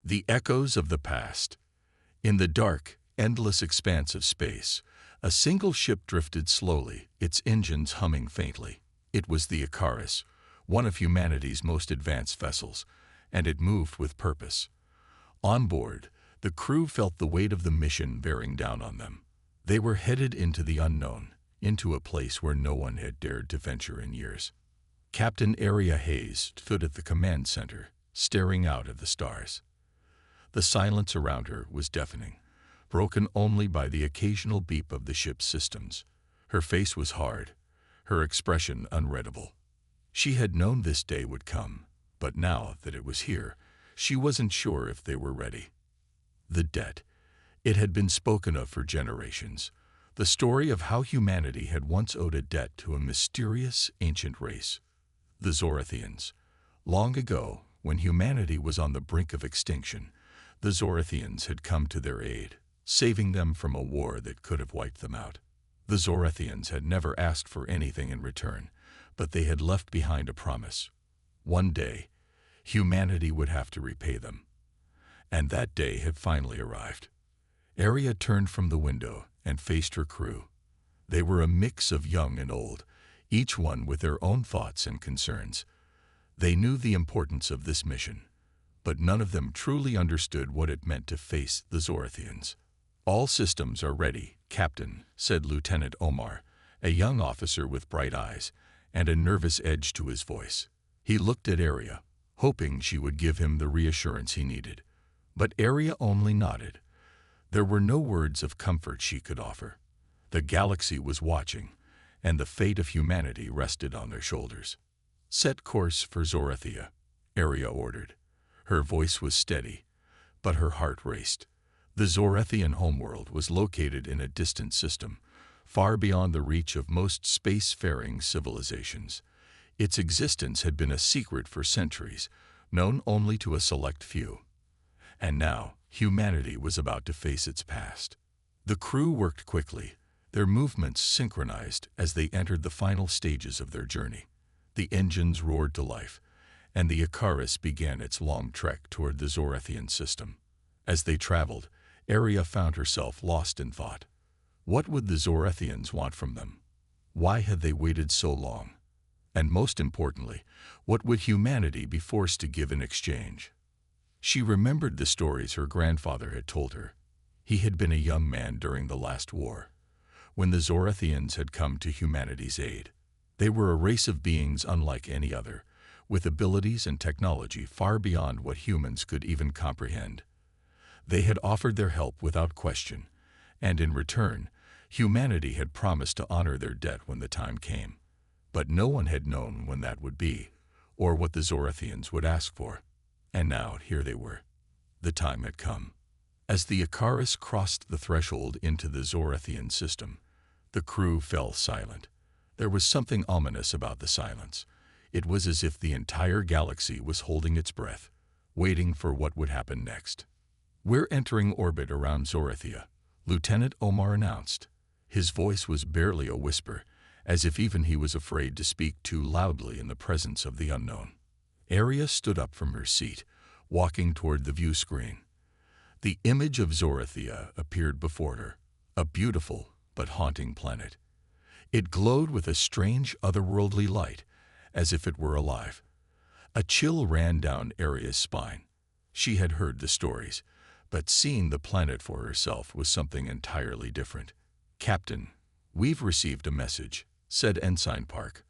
The echoes of the past. In the dark, endless expanse of space, a single ship drifted slowly, its engines humming faintly. It was the Icarus, one of humanity's most advanced vessels, and it moved with purpose. On board, the crew felt the weight of the mission bearing down on them. They were headed into the unknown, into a place where no one had dared to venture in years. Captain Aria Hayes stood at the command center, staring out at the stars. The silence around her was deafening, broken only by the occasional beep of the ship's systems. Her face was hard, her expression unreadable. She had known this day would come, but now that it was here, she wasn't sure if they were ready. The debt. It had been spoken of for generations, the story of how humanity had once owed a debt to a mysterious ancient race, the Zorathians. Long ago, when humanity was on the brink of extinction, the Zorathians had come to their aid, saving them from a war that could have wiped them out. The Zorathians had never asked for anything in return, but they had left behind a promise. One day, humanity would have to repay them. And that day had finally arrived. Aria turned from the window and faced her crew. They were a mix of young and old, each one with their own thoughts and concerns. They knew the importance of this mission, but none of them truly understood what it meant to face the Zorathians. "All systems are ready, Captain," said Lieutenant Omar, a young officer with bright eyes and a nervous edge to his voice. He looked at Aria, hoping she would give him the reassurance he needed. But Aria only nodded. There were no words of comfort she could offer. The galaxy was watching, and the fate of humanity rested on their shoulders. "Set course for Zorathia," Aria ordered. Her voice was steady, but her heart raced. The Zorathian homeworld was located in a distant system, far beyond the reach of most space-faring civilizations. Its existence had been a secret for centuries, known only to a select few. And now, humanity was about to face its past. The crew worked quickly, their movements synchronized as they entered the final stages of their journey. The engines roared to life, and the Icarus began its long trek toward the Zorathian system. As they traveled, Aria found herself lost in thought. What would the Zorathians want from them? Why had they waited so long? And most importantly, what would humanity be forced to give in exchange? She remembered the stories her grandfather had told her. He had been a young man during the last war, when the Zorathians had come to humanity's aid. They were a race of beings unlike any other, with abilities and technology far beyond what humans could even comprehend. They had offered their help without question, and in return, humanity had promised to honor their debt when the time came. But no one had known when that would be, or what the Zorathians would ask for. And now here they were. The time had come. As the Icarus crossed the threshold into the Zorathian system, the crew fell silent. There was something ominous about the silence. It was as if the entire galaxy was holding its breath, waiting for what would happen next. "We're entering orbit around Zorathia," Lieutenant Omar announced. His voice was barely a whisper, as if even he was afraid to speak too loudly in the presence of the unknown. Aria stood up from her seat, walking toward the view screen. The image of Zorathia appeared before her, a beautiful but haunting planet. It glowed with a strange otherworldly light, as if it were alive. A chill ran down Aria's spine. She had heard the stories, but seeing the planet for herself was something entirely different. "Captain, we've received a message," said Ensign Park,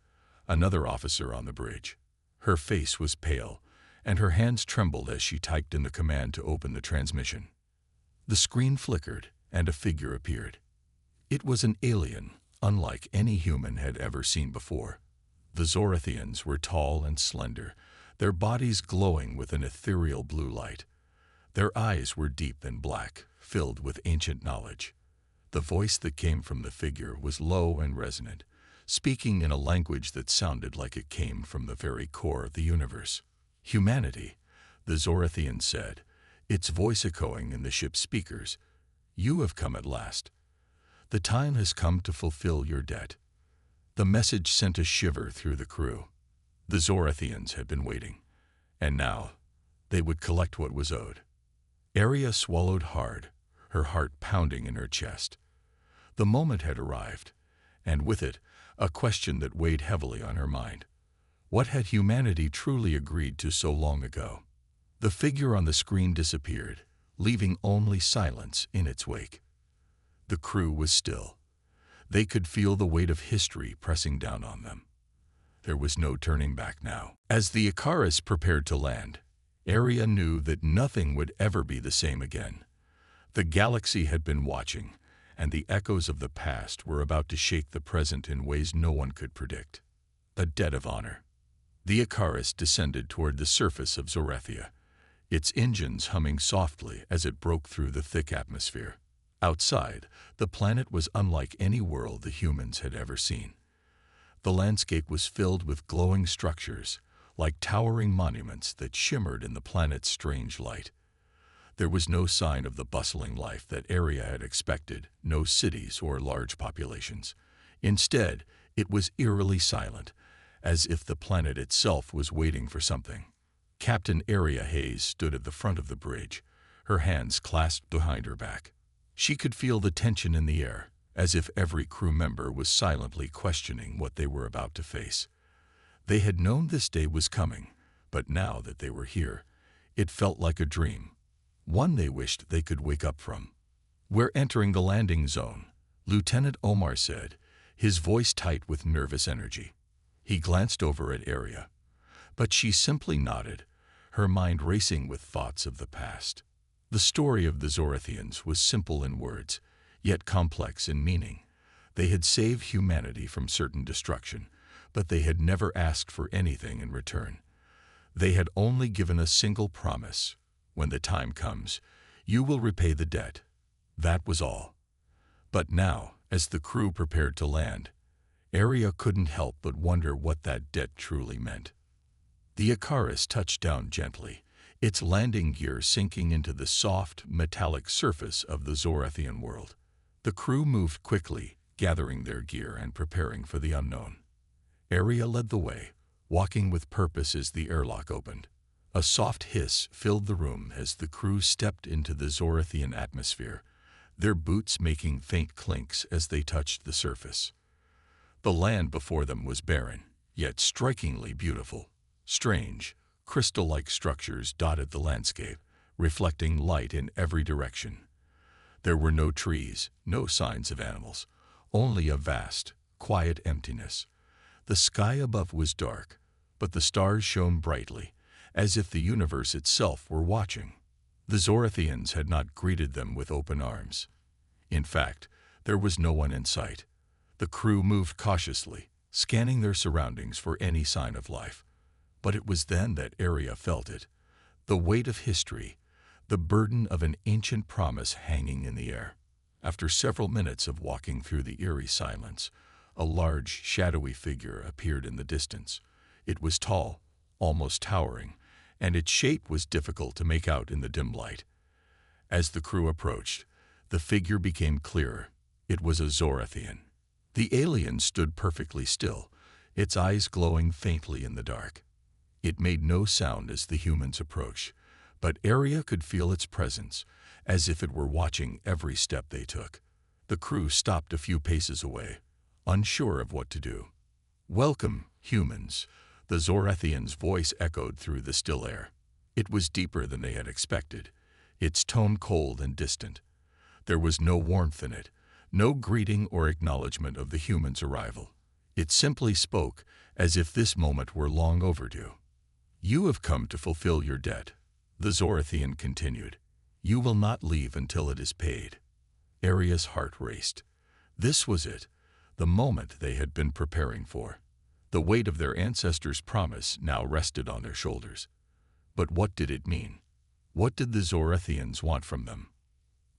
another officer on the bridge. Her face was pale, and her hands trembled as she typed in the command to open the transmission. The screen flickered, and a figure appeared. It was an alien, unlike any human had ever seen before. The Zorathians were tall and slender, their bodies glowing with an ethereal blue light. Their eyes were deep and black, filled with ancient knowledge. The voice that came from the figure was low and resonant, speaking in a language that sounded like it came from the very core of the universe. "Humanity," the Zorathian said, its voice echoing in the ship's speakers. "You have come at last. The time has come to fulfill your debt." The message sent a shiver through the crew. The Zorathians had been waiting, and now they would collect what was owed. Arya swallowed hard, her heart pounding in her chest. The moment had arrived, and with it, a question that weighed heavily on her mind. What had humanity truly agreed to so long ago? The figure on the screen disappeared, leaving only silence in its wake. The crew was still. They could feel the weight of history pressing down on them. There was no turning back now. As the Icarus prepared to land, Arya knew that nothing would ever be the same again. The galaxy had been watching, and the echoes of the past were about to shake the present in ways no one could predict. A debt of honor. The Icarus descended toward the surface of Zorethia, its engines humming softly as it broke through the thick atmosphere. Outside, the planet was unlike any world the humans had ever seen. The landscape was filled with glowing structures, like towering monuments that shimmered in the planet's strange light. There was no sign of the bustling life that Arya had expected, no cities or large populations. Instead, it was eerily silent, as if the planet itself was waiting for something. Captain Arya Hayes stood at the front of the bridge, her hands clasped behind her back. She could feel the tension in the air, as if every crew member was silently questioning what they were about to face. They had known this day was coming, but now that they were here, it felt like a dream, one they wished they could wake up from. "We're entering the landing zone," Lieutenant Omar said, his voice tight with nervous energy. He glanced over at Arya, but she simply nodded, her mind racing with thoughts of the past. The story of the Zorethians was simple in words, yet complex in meaning. They had saved humanity from certain destruction, but they had never asked for anything in return. They had only given a single promise: when the time comes, you will repay the debt. That was all. But now, as the crew prepared to land, Arya couldn't help but wonder what that debt truly meant. The Icarus touched down gently, its landing gear sinking into the soft, metallic surface of the Zorethian world. The crew moved quickly, gathering their gear and preparing for the unknown. Arya led the way, walking with purpose as the airlock opened. A soft hiss filled the room as the crew stepped into the Zorethian atmosphere, their boots making faint clinks as they touched the surface. The land before them was barren, yet strikingly beautiful. Strange, crystal-like structures dotted the landscape, reflecting light in every direction. There were no trees, no signs of animals, only a vast, quiet emptiness. The sky above was dark, but the stars shone brightly, as if the universe itself were watching. The Zorethians had not greeted them with open arms. In fact, there was no one in sight. The crew moved cautiously, scanning their surroundings for any sign of life. But it was then that Arya felt it, the weight of history, the burden of an ancient promise hanging in the air. After several minutes of walking through the eerie silence, a large, shadowy figure appeared in the distance. It was tall, almost towering, and its shape was difficult to make out in the dim light. As the crew approached, the figure became clearer. It was a Zorethian. The alien stood perfectly still, its eyes glowing faintly in the dark. It made no sound as the humans approached, but Arya could feel its presence, as if it were watching every step they took. The crew stopped a few paces away, unsure of what to do. "Welcome, humans," the Zorethian's voice echoed through the still air. It was deeper than they had expected, its tone cold and distant. There was no warmth in it, no greeting or acknowledgement of the humans' arrival. It simply spoke as if this moment were long overdue. "You have come to fulfill your debt," the Zorethian continued. "You will not leave until it is paid." Arya's heart raced. This was it, the moment they had been preparing for. The weight of their ancestors' promise now rested on their shoulders. But what did it mean? What did the Zorethians want from them?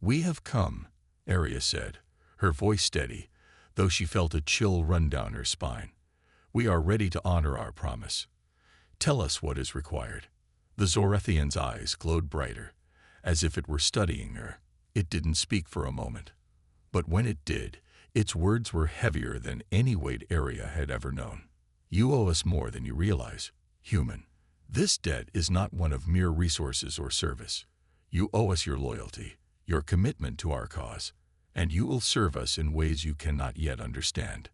"We have come," Arya said, her voice steady, though she felt a chill run down her spine. "We are ready to honor our promise. Tell us what is required." The Zorethian's eyes glowed brighter, as if it were studying her. It didn't speak for a moment. But when it did, its words were heavier than any weight Arya had ever known. "You owe us more than you realize, human. This debt is not one of mere resources or service. You owe us your loyalty, your commitment to our cause, and you will serve us in ways you cannot yet understand."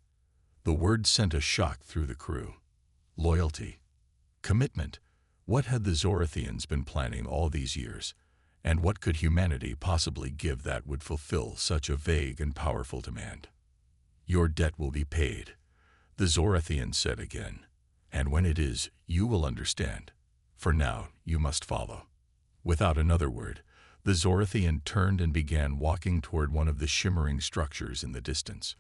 The word sent a shock through the crew. Loyalty. Commitment. What had the Zorathians been planning all these years? And what could humanity possibly give that would fulfill such a vague and powerful demand? "Your debt will be paid," the Zorathian said again. "And when it is, you will understand. For now, you must follow." Without another word, the Zorathian turned and began walking toward one of the shimmering structures in the distance.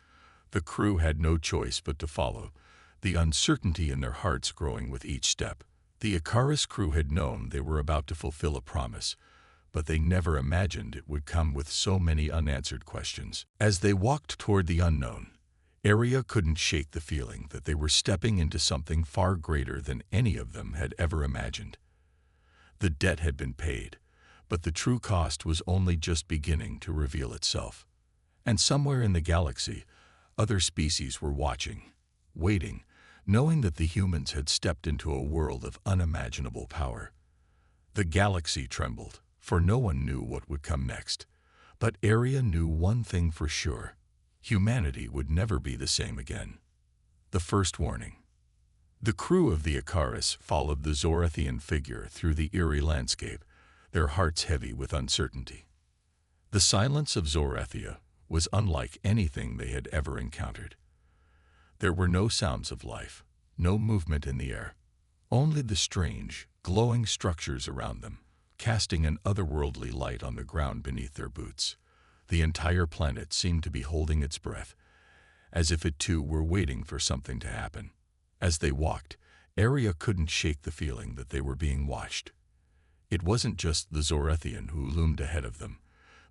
The crew had no choice but to follow, the uncertainty in their hearts growing with each step. The Icarus crew had known they were about to fulfill a promise, but they never imagined it would come with so many unanswered questions. As they walked toward the unknown, Aria couldn't shake the feeling that they were stepping into something far greater than any of them had ever imagined. The debt had been paid, but the true cost was only just beginning to reveal itself. And somewhere in the galaxy, other species were watching, waiting, knowing that the humans had stepped into a world of unimaginable power. The galaxy trembled, for no one knew what would come next. But Aria knew one thing for sure: humanity would never be the same again. The first warning. The crew of the Icarus followed the Zorathian figure through the eerie landscape, their hearts heavy with uncertainty. The silence of Zorathia was unlike anything they had ever encountered. There were no sounds of life, no movement in the air, only the strange, glowing structures around them, casting an otherworldly light on the ground beneath their boots. The entire planet seemed to be holding its breath, as if it too were waiting for something to happen. As they walked, Aria couldn't shake the feeling that they were being watched. It wasn't just the Zorathian who loomed ahead of them,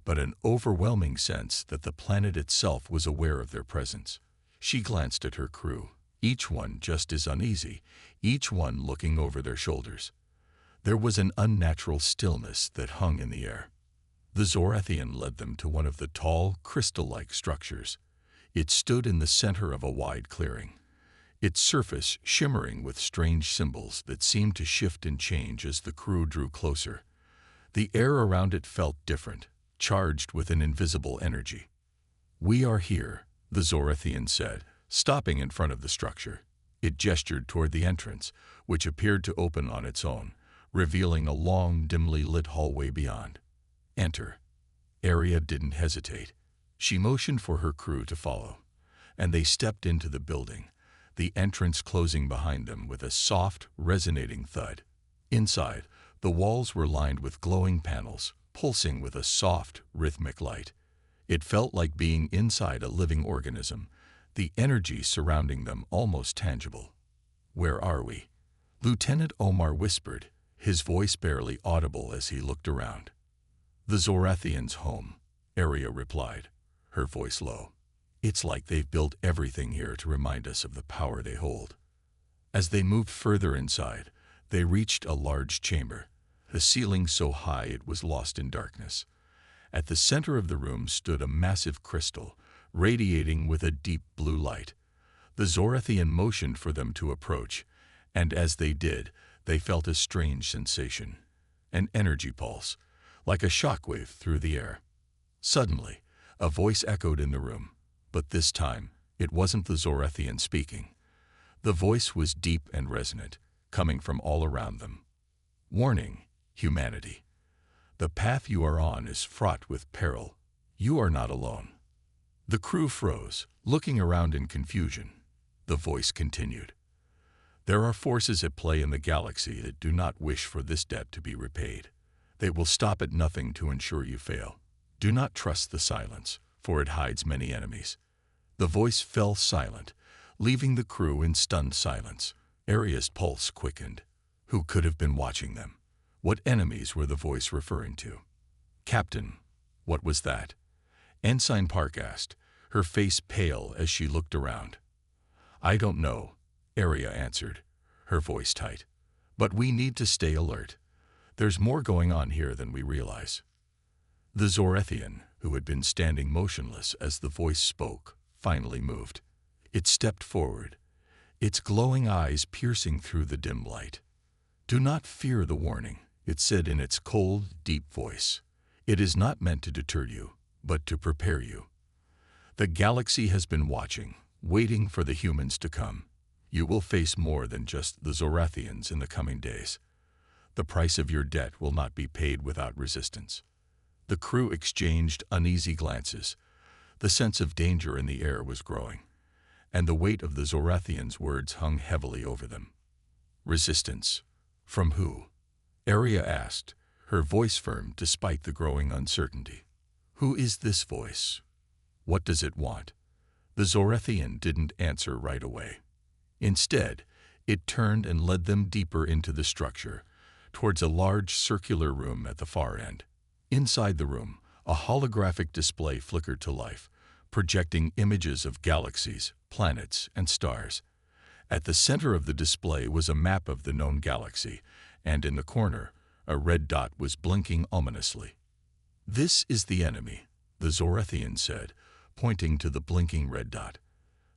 but an overwhelming sense that the planet itself was aware of their presence. She glanced at her crew, each one just as uneasy, each one looking over their shoulders. There was an unnatural stillness that hung in the air. The Zorathian led them to one of the tall, crystal-like structures. It stood in the center of a wide clearing, its surface shimmering with strange symbols that seemed to shift and change as the crew drew closer. The air around it felt different, charged with an invisible energy. "We are here," the Zorathian said, stopping in front of the structure. It gestured toward the entrance, which appeared to open on its own, revealing a long, dimly lit hallway beyond. "Enter." Aria didn't hesitate. She motioned for her crew to follow, and they stepped into the building, the entrance closing behind them with a soft, resonating thud. Inside, the walls were lined with glowing panels, pulsing with a soft, rhythmic light. It felt like being inside a living organism, the energy surrounding them almost tangible. "Where are we?" Lieutenant Omar whispered, his voice barely audible as he looked around. "The Zorathians' home," Aria replied, her voice low. "It's like they've built everything here to remind us of the power they hold." As they moved further inside, they reached a large chamber, the ceiling so high it was lost in darkness. At the center of the room stood a massive crystal, radiating with a deep blue light. The Zorathian motioned for them to approach, and as they did, they felt a strange sensation, an energy pulse, like a shockwave through the air. Suddenly, a voice echoed in the room, but this time, it wasn't the Zorathian speaking. The voice was deep and resonant, coming from all around them. "Warning, humanity. The path you are on is fraught with peril. You are not alone." The crew froze, looking around in confusion. The voice continued. "There are forces at play in the galaxy that do not wish for this debt to be repaid. They will stop at nothing to ensure you fail. Do not trust the silence, for it hides many enemies." The voice fell silent, leaving the crew in stunned silence. Aria's pulse quickened. Who could have been watching them? What enemies were the voice referring to? "Captain, what was that?" Ensign Park asked, her face pale as she looked around. "I don't know," Aria answered, her voice tight. "But we need to stay alert. There's more going on here than we realize." The Zorathian, who had been standing motionless as the voice spoke, finally moved. It stepped forward, its glowing eyes piercing through the dim light. "Do not fear the warning," it said in its cold, deep voice. "It is not meant to deter you, but to prepare you. The galaxy has been watching, waiting for the humans to come. You will face more than just the Zorathians in the coming days. The price of your debt will not be paid without resistance." The crew exchanged uneasy glances. The sense of danger in the air was growing, and the weight of the Zorathians' words hung heavily over them. "Resistance? From who?" Arya asked, her voice firm despite the growing uncertainty. "Who is this voice? What does it want?" The Zorathian didn't answer right away. Instead, it turned and led them deeper into the structure, towards a large circular room at the far end. Inside the room, a holographic display flickered to life, projecting images of galaxies, planets, and stars. At the center of the display was a map of the known galaxy, and in the corner, a red dot was blinking ominously. "This is the enemy," the Zorathian said, pointing to the blinking red dot.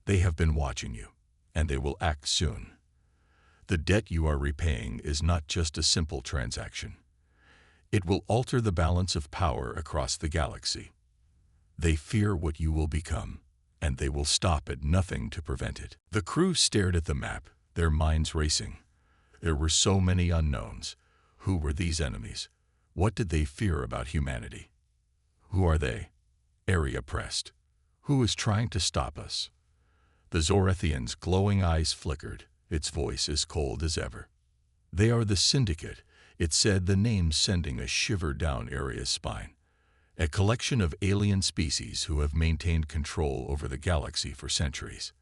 "They have been watching you, and they will act soon. The debt you are repaying is not just a simple transaction. It will alter the balance of power across the galaxy. They fear what you will become, and they will stop at nothing to prevent it." The crew stared at the map, their minds racing. There were so many unknowns. Who were these enemies? What did they fear about humanity? "Who are they?" Arya pressed. "Who is trying to stop us?" The Zorathian's glowing eyes flickered, its voice as cold as ever. "They are the Syndicate," it said, the name sending a shiver down Arya's spine. "A collection of alien species who have maintained control over the galaxy for centuries.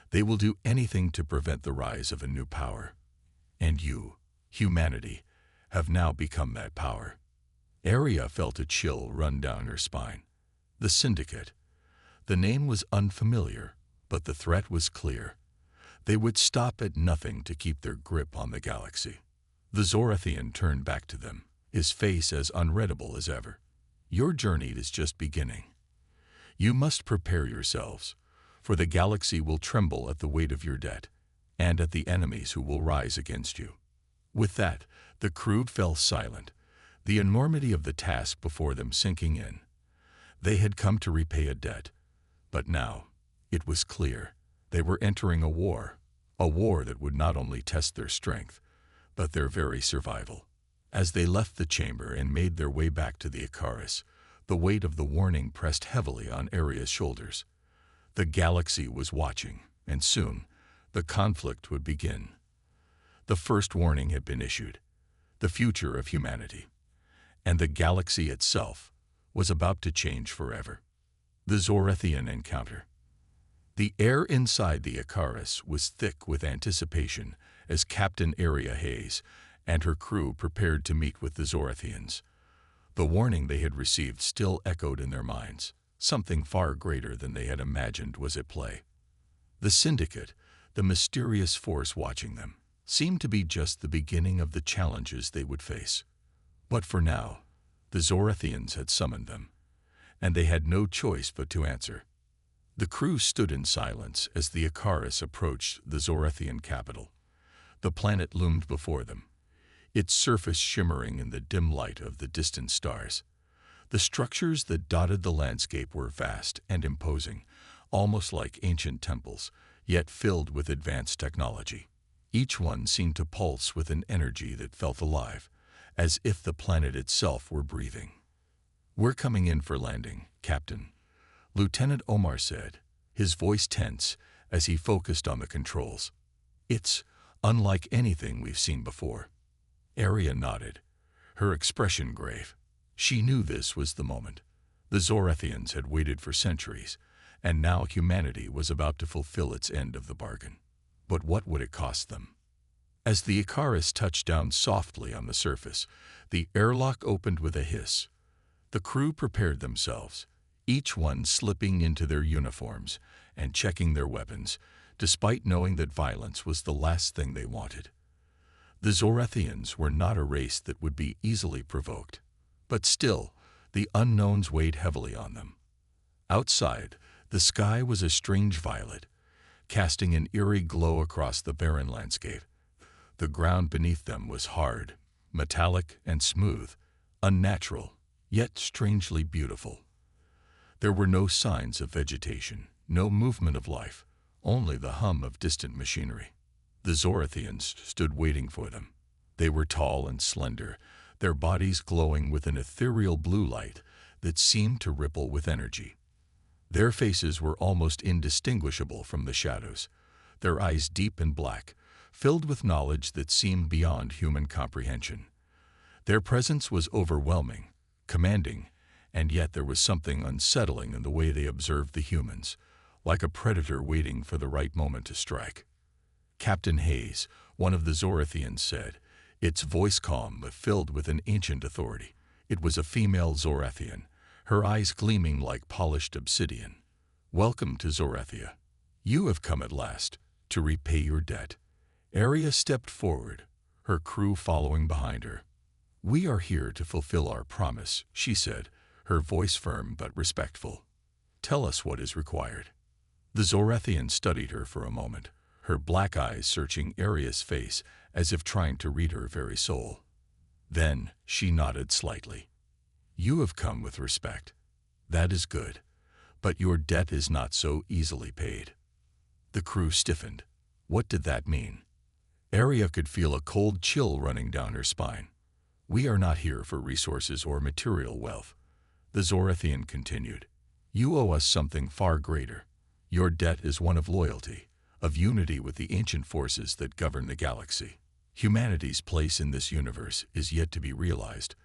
They will do anything to prevent the rise of a new power. And you, humanity, have now become that power." Arya felt a chill run down her spine. The Syndicate. The name was unfamiliar, but the threat was clear. They would stop at nothing to keep their grip on the galaxy. The Zorathian turned back to them, his face as unreadable as ever. "Your journey is just beginning. You must prepare yourselves, for the galaxy will tremble at the weight of your debt, and at the enemies who will rise against you." With that, the crew fell silent, the enormity of the task before them sinking in. They had come to repay a debt, but now, it was clear, they were entering a war that would not only test their strength, but their very survival. As they left the chamber and made their way back to the Icarus, the weight of the warning pressed heavily on Arya's shoulders. The galaxy was watching, and soon, the conflict would begin. The first warning had been issued: the future of humanity, and the galaxy itself, was about to change forever. The Zorathian encounter. The air inside the Icarus was thick with anticipation as Captain Arya Hayes and her crew prepared to meet with the Zorathians. The warning they had received still echoed in their minds. Something far greater than they had imagined was at play. The Syndicate, the mysterious force watching them, seemed to be just the beginning of the challenges they would face. But for now, the Zorathians had summoned them, and they had no choice but to answer. The crew stood in silence as the Icarus approached the Zorathian capital. The planet loomed before them, its surface shimmering in the dim light of the distant stars. The structures that dotted the landscape were vast and imposing, almost like ancient temples, yet filled with advanced technology. Each one seemed to pulse with an energy that felt alive, as if the planet itself were breathing. "We're coming in for landing, Captain," Lieutenant Omar said, his voice tense as he focused on the controls. "It's unlike anything we've seen before." Arya nodded, her expression grave. She knew this was the moment. The Zorathians had waited for centuries, and now humanity was about to fulfill its end of the bargain. But what would it cost them? As the Icarus touched down softly on the surface, the airlock opened with a hiss. The crew prepared themselves, each one slipping into their uniforms and checking their weapons, despite knowing that violence was the last thing they wanted. The Zorathians were not a race that would be easily provoked, but still, the unknowns weighed heavily on them. Outside, the sky was a strange violet, casting an eerie glow across the barren landscape. The ground beneath them was hard, metallic and smooth, unnatural, yet strangely beautiful. There were no signs of vegetation, no movement of life, only the hum of distant machinery. The Zorathians stood waiting for them. They were tall and slender, their bodies glowing with an ethereal blue light that seemed to ripple with energy. Their faces were almost indistinguishable from the shadows, their eyes deep and black, filled with knowledge that seemed beyond human comprehension. Their presence was overwhelming, commanding, and yet there was something unsettling in the way they observed the humans, like a predator waiting for the right moment to strike. Captain Hayes, one of the Zorathians, said, its voice calm but filled with an ancient authority. It was a female Zorathian, her eyes gleaming like polished obsidian. "Welcome to Zorathia. You have come at last to repay your debt." Arya stepped forward, her crew following behind her. "We are here to fulfill our promise," she said, her voice firm but respectful. "Tell us what is required." The Zorathian studied her for a moment, her black eyes searching Arya's face as if trying to read her very soul. Then she nodded slightly. "You have come with respect. That is good, but your debt is not so easily paid." The crew stiffened. What did that mean? Arya could feel a cold chill running down her spine. "We are not here for resources or material wealth," the Zorathian continued. "You owe us something far greater. Your debt is one of loyalty, of unity with the ancient forces that govern the galaxy. Humanity's place in this universe is yet to be realized,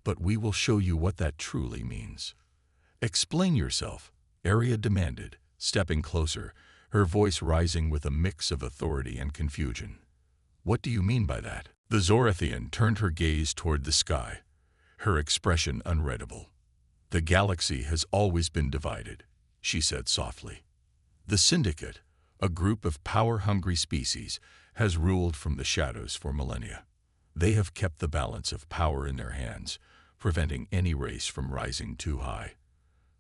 but we will show you what that truly means." "Explain yourself," Arya demanded, stepping closer, her voice rising with a mix of authority and confusion. "What do you mean by that?" The Zorathian turned her gaze toward the sky, her expression unreadable. "The galaxy has always been divided," she said softly. "The Syndicate, a group of power-hungry species, has ruled from the shadows for millennia. They have kept the balance of power in their hands, preventing any race from rising too high.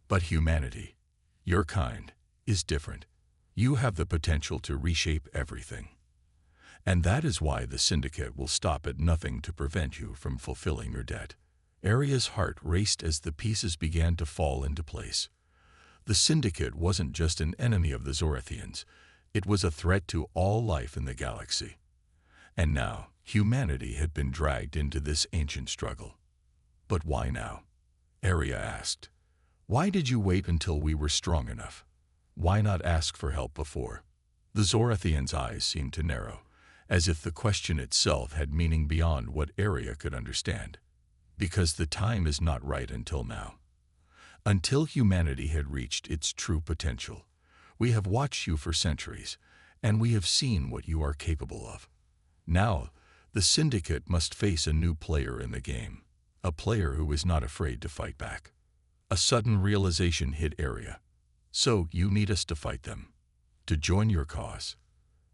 But humanity, your kind, is different. You have the potential to reshape everything. And that is why the Syndicate will stop at nothing to prevent you from fulfilling your debt." Arya's heart raced as the pieces began to fall into place. The Syndicate wasn't just an enemy of the Zorathians, it was a threat to all life in the galaxy. And now, humanity had been dragged into this ancient struggle. "But why now?" Arya asked. "Why did you wait until we were strong enough? Why not ask for help before?" The Zorathian's eyes seemed to narrow, as if the question itself had meaning beyond what Arya could understand. "Because the time is not right until now. Until humanity had reached its true potential. We have watched you for centuries, and we have seen what you are capable of. Now, the Syndicate must face a new player in the game, a player who is not afraid to fight back." A sudden realization hit Arya. "So you need us to fight them, to join your cause?"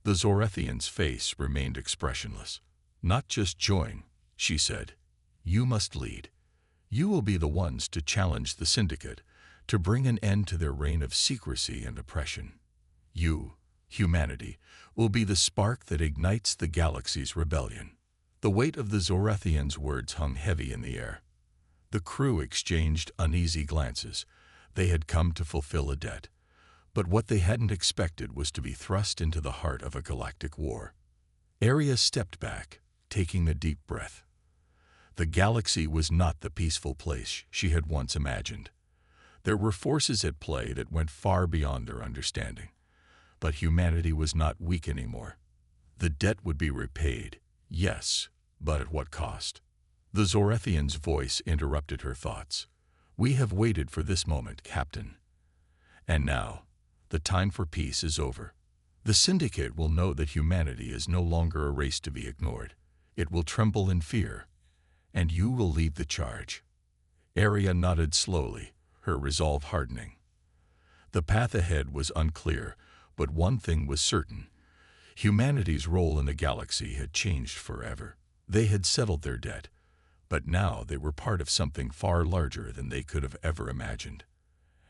The Zorathian's face remained expressionless. "Not just join," she said. "You must lead. You will be the ones to challenge the Syndicate, to bring an end to their reign of secrecy and oppression. You, humanity, will be the spark that ignites the galaxy's rebellion." The weight of the Zorathian's words hung heavy in the air. The crew exchanged uneasy glances. They had come to fulfill a debt, but what they hadn't expected was to be thrust into the heart of a galactic war. Arya stepped back, taking a deep breath. The galaxy was not the peaceful place she had once imagined. There were forces at play that went far beyond their understanding. But humanity was not weak anymore. The debt would be repaid, yes, but at what cost? The Zorathian's voice interrupted her thoughts. "We have waited for this moment, Captain. And now, the time for peace is over. The Syndicate will know that humanity is no longer a race to be ignored. It will tremble in fear, and you will lead the charge." Arya nodded slowly, her resolve hardening. The path ahead was unclear, but one thing was certain. Humanity's role in the galaxy had changed forever. They had settled their debt, but now they were part of something far larger than they could have ever imagined.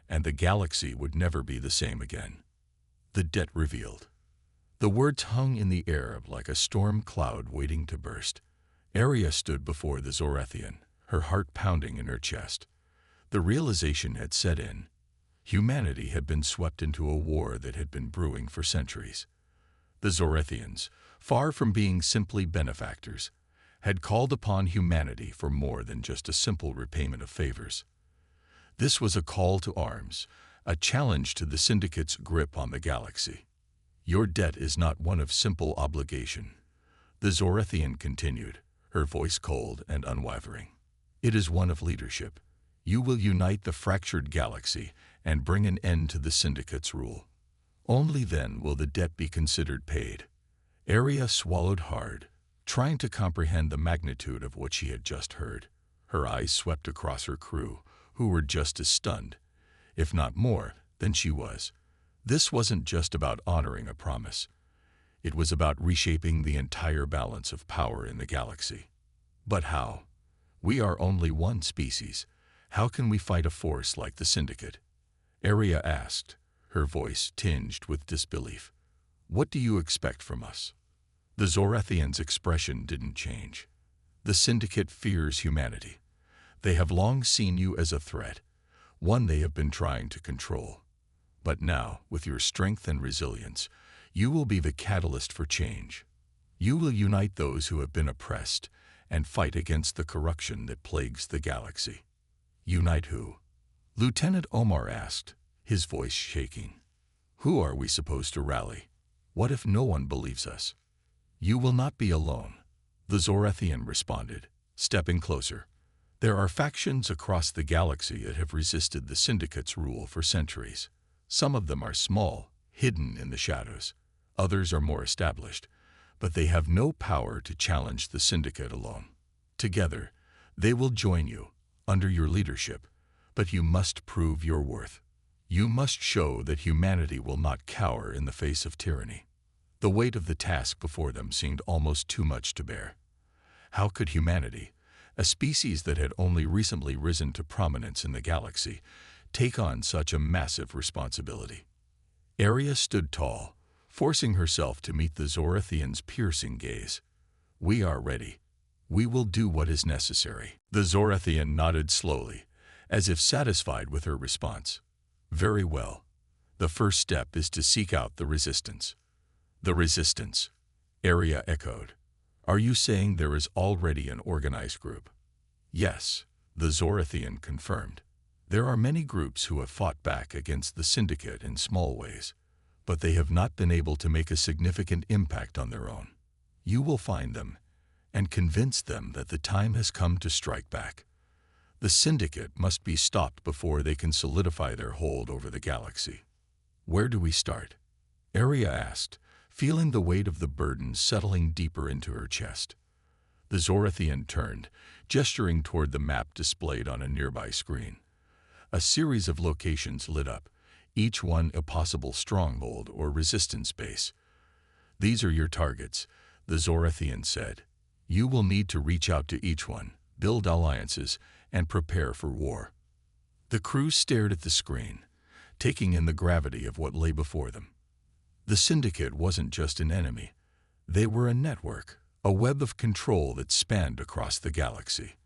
And the galaxy would never be the same again. The debt revealed. The words hung in the air like a storm cloud waiting to burst. Arya stood before the Zorathian, her heart pounding in her chest. The realization had set in. Humanity had been swept into a war that had been brewing for centuries. The Zorathians, far from being simply benefactors, had called upon humanity for more than just a simple repayment of favors. This was a call to arms, a challenge to the Syndicate's grip on the galaxy. Your debt is not one of simple obligation, the Zorathian continued, her voice cold and unwavering. It is one of leadership. You will unite the fractured galaxy and bring an end to the Syndicate's rule. Only then will the debt be considered paid. Arya swallowed hard, trying to comprehend the magnitude of what she had just heard. Her eyes swept across her crew, who were just as stunned, if not more, than she was. This wasn't just about honoring a promise. It was about reshaping the entire balance of power in the galaxy. But how? We are only one species. How can we fight a force like the Syndicate? Arya asked, her voice tinged with disbelief. What do you expect from us? The Zorathian's expression didn't change. The Syndicate fears humanity. They have long seen you as a threat, one they have been trying to control. But now, with your strength and resilience, you will be the catalyst for change. You will unite those who have been oppressed and fight against the corruption that plagues the galaxy. Unite who? Lieutenant Omar asked, his voice shaking. Who are we supposed to rally? What if no one believes us? You will not be alone, the Zorathian responded, stepping closer. There are factions across the galaxy that have resisted the Syndicate's rule for centuries. Some of them are small, hidden in the shadows. Others are more established, but they have no power to challenge the Syndicate alone. Together, they will join you, under your leadership, but you must prove your worth. You must show that humanity will not cower in the face of tyranny. The weight of the task before them seemed almost too much to bear. How could humanity, a species that had only recently risen to prominence in the galaxy, take on such a massive responsibility? Arya stood tall, forcing herself to meet the Zorathian's piercing gaze. We are ready. We will do what is necessary. The Zorathian nodded slowly, as if satisfied with her response. Very well. The first step is to seek out the resistance. The resistance, Arya echoed. Are you saying there is already an organized group? Yes, the Zorathian confirmed. There are many groups who have fought back against the Syndicate in small ways, but they have not been able to make a significant impact on their own. You will find them and convince them that the time has come to strike back. The Syndicate must be stopped before they can solidify their hold over the galaxy. Where do we start? Arya asked, feeling the weight of the burden settling deeper into her chest. The Zorathian turned, gesturing toward the map displayed on a nearby screen. A series of locations lit up, each one a possible stronghold or resistance base. These are your targets, the Zorathian said. You will need to reach out to each one, build alliances, and prepare for war. The crew stared at the screen, taking in the gravity of what lay before them. The Syndicate wasn't just an enemy. They were a network, a web of control that spanned across the galaxy.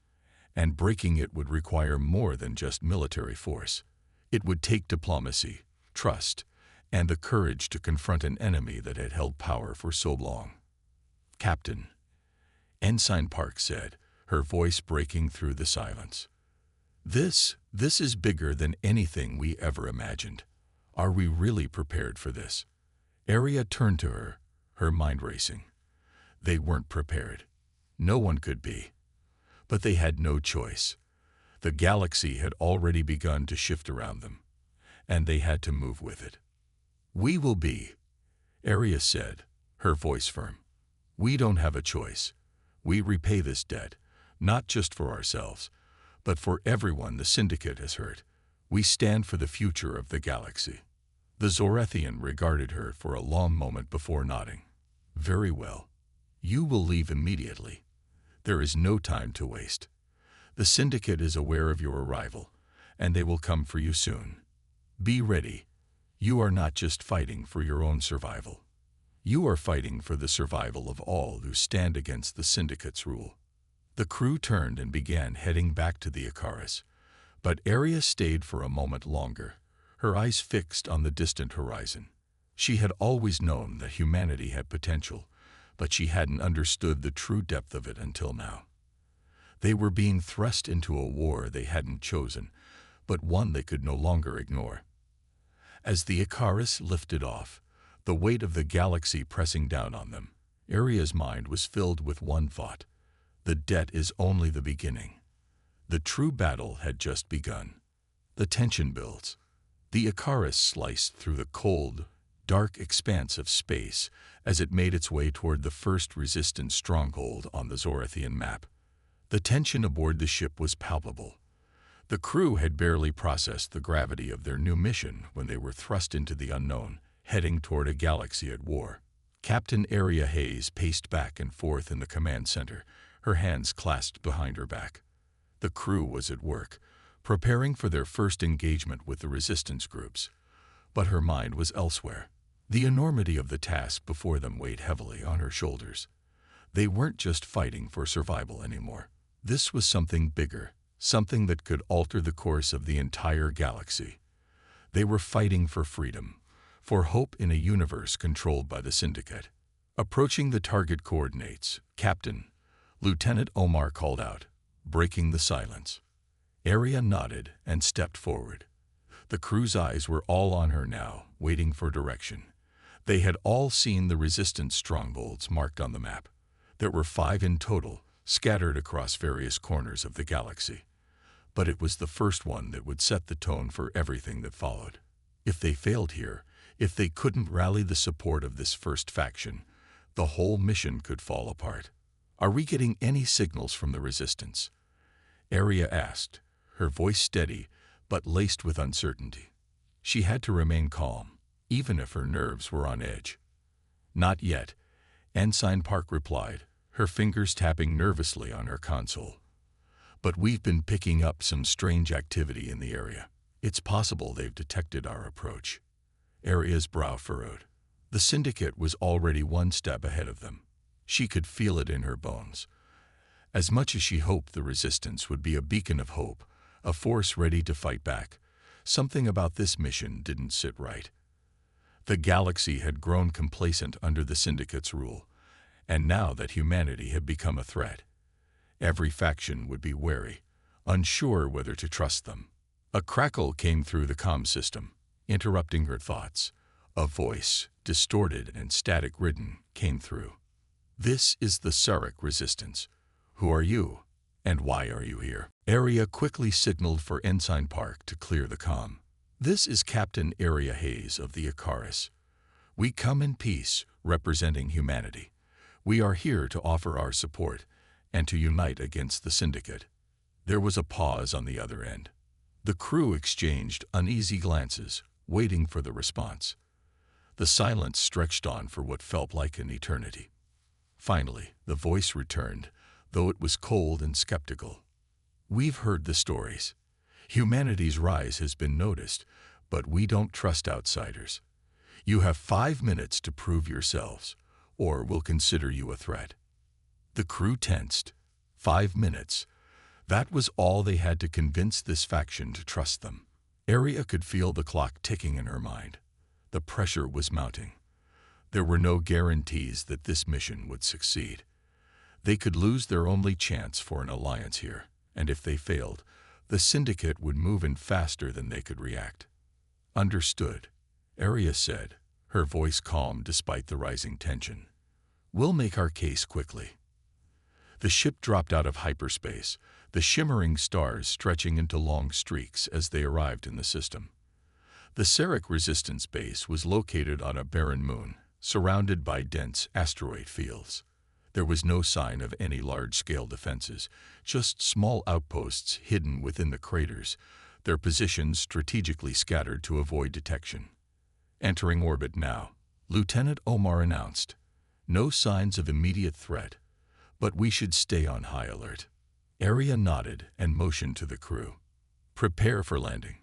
And breaking it would require more than just military force. It would take diplomacy, trust, and the courage to confront an enemy that had held power for so long. Captain, Ensign Park said, her voice breaking through the silence. This is bigger than anything we ever imagined. Are we really prepared for this? Arya turned to her, her mind racing. They weren't prepared. No one could be. But they had no choice. The galaxy had already begun to shift around them, and they had to move with it. We will be, Arya said, her voice firm. We don't have a choice. We repay this debt, not just for ourselves, but for everyone the Syndicate has hurt. We stand for the future of the galaxy. The Zorathian regarded her for a long moment before nodding. Very well. You will leave immediately. There is no time to waste. The Syndicate is aware of your arrival, and they will come for you soon. Be ready. You are not just fighting for your own survival. You are fighting for the survival of all who stand against the Syndicate's rule. The crew turned and began heading back to the Icarus, but Aria stayed for a moment longer, her eyes fixed on the distant horizon. She had always known that humanity had potential, but she hadn't understood the true depth of it until now. They were being thrust into a war they hadn't chosen, but one they could no longer ignore. As the Icarus lifted off, the weight of the galaxy pressing down on them, Aria's mind was filled with one thought: the debt is only the beginning. The true battle had just begun. The tension builds. The Icarus sliced through the cold, dark expanse of space as it made its way toward the first resistance stronghold on the Zorathian map. The tension aboard the ship was palpable. The crew had barely processed the gravity of their new mission when they were thrust into the unknown, heading toward a galaxy at war. Captain Aria Hayes paced back and forth in the command center, her hands clasped behind her back. The crew was at work, preparing for their first engagement with the resistance groups. But her mind was elsewhere. The enormity of the task before them weighed heavily on her shoulders. They weren't just fighting for survival anymore. This was something bigger, something that could alter the course of the entire galaxy. They were fighting for freedom, for hope in a universe controlled by the Syndicate. Approaching the target coordinates, Captain, Lieutenant Omar called out, breaking the silence. Aria nodded and stepped forward. The crew's eyes were all on her now, waiting for direction. They had all seen the resistance strongholds marked on the map. There were 5 in total, scattered across various corners of the galaxy. But it was the first one that would set the tone for everything that followed. If they failed here, if they couldn't rally the support of this first faction, the whole mission could fall apart. "Are we getting any signals from the resistance?" Aria asked, her voice steady but laced with uncertainty. She had to remain calm, even if her nerves were on edge. "Not yet," Ensign Park replied, her fingers tapping nervously on her console. "But we've been picking up some strange activity in the area. It's possible they've detected our approach." Aria's brow furrowed. The Syndicate was already one step ahead of them. She could feel it in her bones. As much as she hoped the resistance would be a beacon of hope, a force ready to fight back, something about this mission didn't sit right. The galaxy had grown complacent under the Syndicate's rule, and now that humanity had become a threat, every faction would be wary, unsure whether to trust them. A crackle came through the comm system, interrupting her thoughts. A voice, distorted and static-ridden, came through. "This is the Sarek Resistance. Who are you, and why are you here?" Aria quickly signaled for Ensign Park to clear the comm. "This is Captain Aria Hayes of the Icarus. We come in peace, representing humanity. We are here to offer our support and to unite against the Syndicate." There was a pause on the other end. The crew exchanged uneasy glances, waiting for the response. The silence stretched on for what felt like an eternity. Finally, the voice returned, though it was cold and skeptical. "We've heard the stories. Humanity's rise has been noticed, but we don't trust outsiders. You have 5 minutes to prove yourselves, or we'll consider you a threat." The crew tensed. 5 minutes. That was all they had to convince this faction to trust them. Aria could feel the clock ticking in her mind. The pressure was mounting. There were no guarantees that this mission would succeed. They could lose their only chance for an alliance here, and if they failed, the Syndicate would move in faster than they could react. "Understood," Aria said, her voice calm despite the rising tension. "We'll make our case quickly." The ship dropped out of hyperspace, the shimmering stars stretching into long streaks as they arrived in the system. The Sarek Resistance Base was located on a barren moon, surrounded by dense asteroid fields. There was no sign of any large-scale defenses, just small outposts hidden within the craters, their positions strategically scattered to avoid detection. Entering orbit now, Lieutenant Omar announced, "No signs of immediate threat, but we should stay on high alert." Aria nodded and motioned to the crew. "Prepare for landing.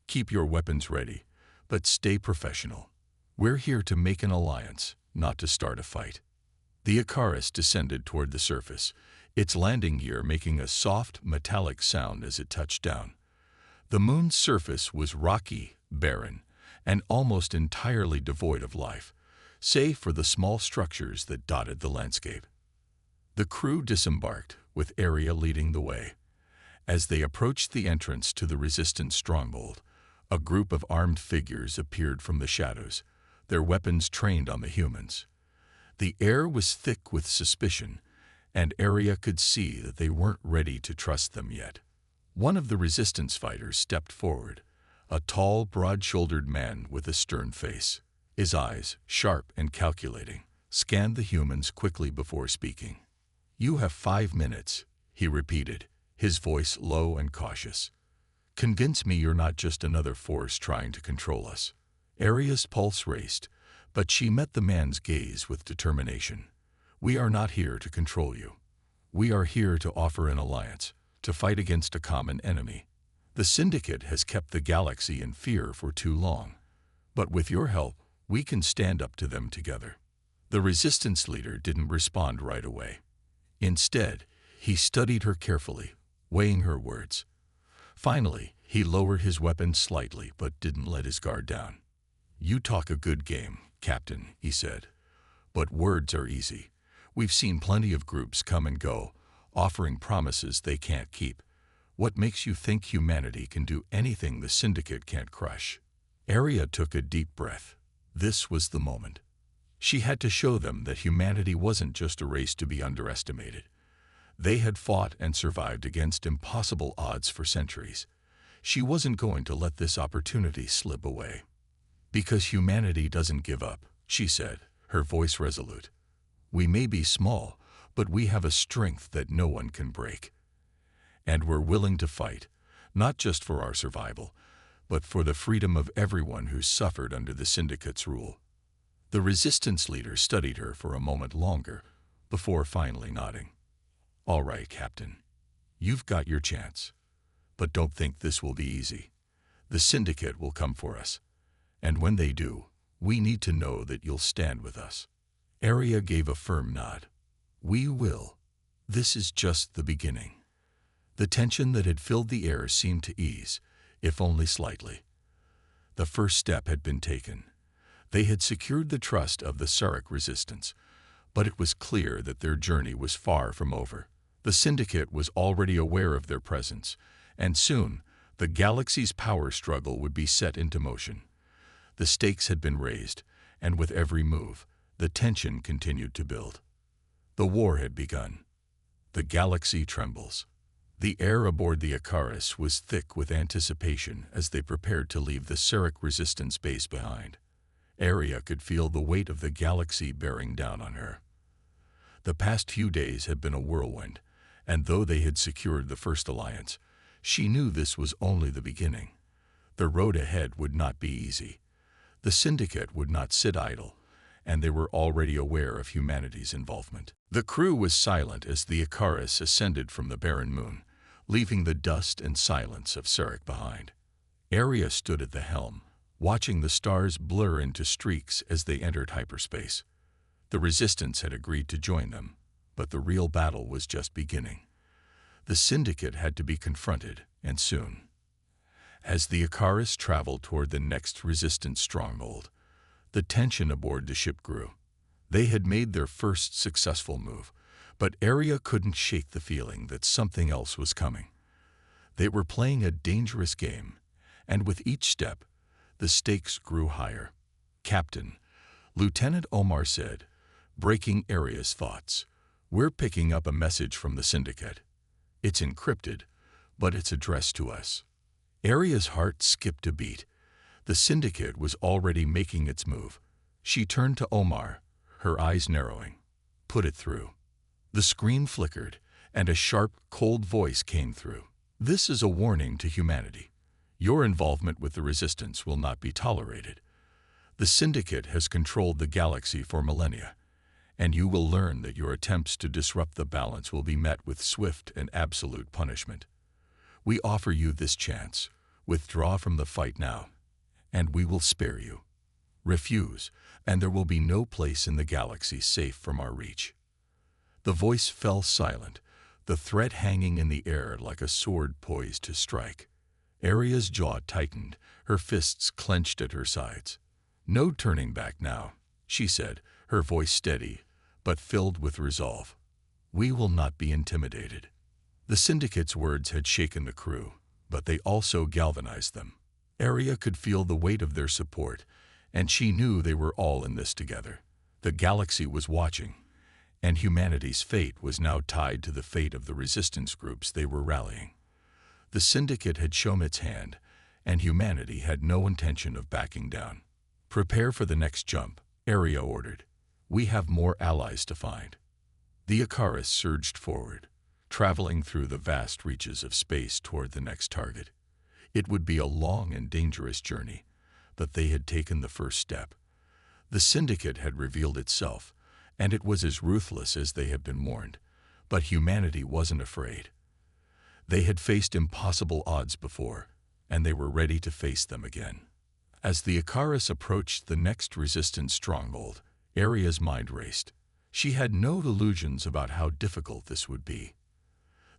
Keep your weapons ready, but stay professional. We're here to make an alliance, not to start a fight." The Icarus descended toward the surface, its landing gear making a soft, metallic sound as it touched down. The moon's surface was rocky, barren, and almost entirely devoid of life, save for the small structures that dotted the landscape. The crew disembarked, with Area leading the way. As they approached the entrance to the Resistance stronghold, a group of armed figures appeared from the shadows, their weapons trained on the humans. The air was thick with suspicion, and Area could see that they weren't ready to trust them yet. One of the Resistance fighters stepped forward, a tall, broad-shouldered man with a stern face. His eyes, sharp and calculating, scanned the humans quickly before speaking. "You have 5 minutes," he repeated, his voice low and cautious. "Convince me you're not just another force trying to control us." Area's pulse raced, but she met the man's gaze with determination. "We are not here to control you. We are here to offer an alliance, to fight against a common enemy. The Syndicate has kept the galaxy in fear for too long, but with your help, we can stand up to them together." The Resistance leader didn't respond right away. Instead, he studied her carefully, weighing her words. Finally, he lowered his weapon slightly but didn't let his guard down. "You talk a good game, Captain," he said. "But words are easy. We've seen plenty of groups come and go, offering promises they can't keep. What makes you think humanity can do anything the Syndicate can't crush?" Area took a deep breath. This was the moment. She had to show them that humanity wasn't just a race to be underestimated. They had fought and survived against impossible odds for centuries. She wasn't going to let this opportunity slip away. "Because humanity doesn't give up," she said, her voice resolute. "We may be small, but we have a strength that no one can break. And we're willing to fight, not just for our survival, but for the freedom of everyone who's suffered under the Syndicate's rule." The Resistance leader studied her for a moment longer, before finally nodding. "All right, Captain. You've got your chance. But don't think this will be easy. The Syndicate will come for us. And when they do, we need to know that you'll stand with us." Area gave a firm nod. "We will. This is just the beginning." The tension that had filled the air seemed to ease, if only slightly. The first step had been taken. They had secured the trust of the Sarek Resistance, but it was clear that their journey was far from over. The Syndicate was already aware of their presence, and soon the galaxy's power struggle would be set into motion. The stakes had been raised, and with every move, the tension continued to build. The war had begun. The galaxy trembles. The air aboard the Icarus was thick with anticipation as they prepared to leave the Sarek Resistance base behind. Area could feel the weight of the galaxy bearing down on her. The past few days had been a whirlwind, and though they had secured the first alliance, she knew this was only the beginning. The road ahead would not be easy. The Syndicate would not sit idle, and they were already aware of humanity's involvement. The crew was silent as the Icarus ascended from the barren moon, leaving the dust and silence of Sarek behind. Area stood at the helm, watching the stars blur into streaks as they entered hyperspace. The Resistance had agreed to join them, but the real battle was just beginning. The Syndicate had to be confronted, and soon. As the Icarus traveled toward the next Resistance stronghold, the tension aboard the ship grew. They had made their first successful move, but Area couldn't shake the feeling that something else was coming. They were playing a dangerous game, and with each step, the stakes grew higher. "Captain," Lieutenant Omar said, breaking Area's thoughts, "we're picking up a message from the Syndicate. It's encrypted, but it's addressed to us." Area's heart skipped a beat. The Syndicate was already making its move. She turned to Omar, her eyes narrowing. "Put it through." The screen flickered, and a sharp, cold voice came through. "This is a warning to humanity. Your involvement with the Resistance will not be tolerated. The Syndicate has controlled the galaxy for millennia, and you will learn that your attempts to disrupt the balance will be met with swift and absolute punishment. We offer you this chance. Withdraw from the fight now, and we will spare you. Refuse, and there will be no place in the galaxy safe from our reach." The voice fell silent, the threat hanging in the air like a sword poised to strike. Aria's jaw tightened, her fists clenched at her sides. "No turning back now," she said, her voice steady, but filled with resolve. "We will not be intimidated." The Syndicate's words had shaken the crew, but they also galvanized them. Aria could feel the weight of their support, and she knew they were all in this together. The galaxy was watching, and humanity's fate was now tied to the fate of the resistance groups they were rallying. The Syndicate had shown its hand, and humanity had no intention of backing down. "Prepare for the next jump," Aria ordered. "We have more allies to find." The Icarus surged forward, traveling through the vast reaches of space toward the next target. It would be a long and dangerous journey, but they had taken the first step. The Syndicate had revealed itself, and it was as ruthless as they had been warned, but humanity wasn't afraid. They had faced impossible odds before, and they were ready to face them again. As the Icarus approached the next resistance stronghold, Aria's mind raced. She had no illusions about how difficult this would be.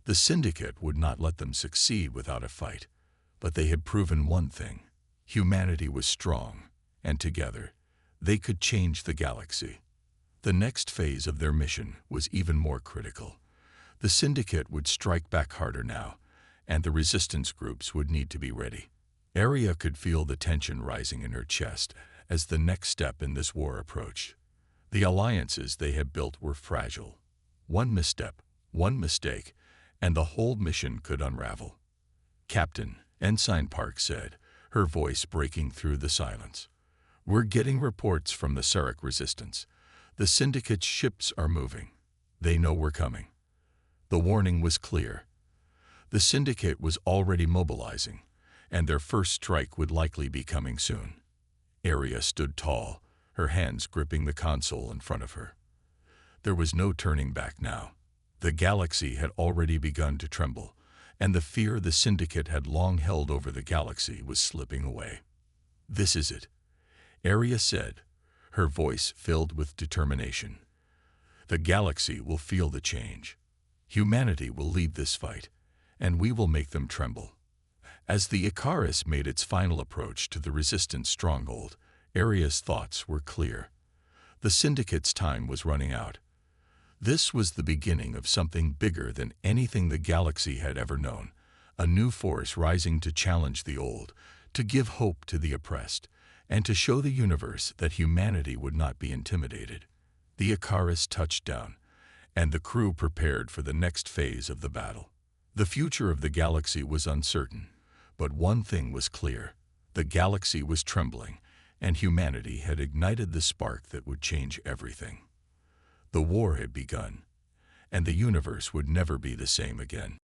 The Syndicate would not let them succeed without a fight, but they had proven one thing: humanity was strong, and together, they could change the galaxy. The next phase of their mission was even more critical. The Syndicate would strike back harder now, and the resistance groups would need to be ready. Aria could feel the tension rising in her chest as the next step in this war approached. The alliances they had built were fragile. One misstep, one mistake, and the whole mission could unravel. "Captain," Ensign Park said, her voice breaking through the silence. "We're getting reports from the Sarek resistance. The Syndicate's ships are moving. They know we're coming." The warning was clear. The Syndicate was already mobilizing, and their first strike would likely be coming soon. Aria stood tall, her hands gripping the console in front of her. There was no turning back now. The galaxy had already begun to tremble, and the fear the Syndicate had long held over the galaxy was slipping away. "This is it," Aria said, her voice filled with determination. "The galaxy will feel the change. Humanity will lead this fight, and we will make them tremble." As the Icarus made its final approach to the resistance stronghold, Aria's thoughts were clear. The Syndicate's time was running out. This was the beginning of something bigger than anything the galaxy had ever known, a new force rising to challenge the old, to give hope to the oppressed, and to show the universe that humanity would not be intimidated. The Icarus touched down, and the crew prepared for the next phase of the battle. The future of the galaxy was uncertain, but one thing was clear: the galaxy was trembling, and humanity had ignited the spark that would change everything. The war had begun, and the universe would never be the same again.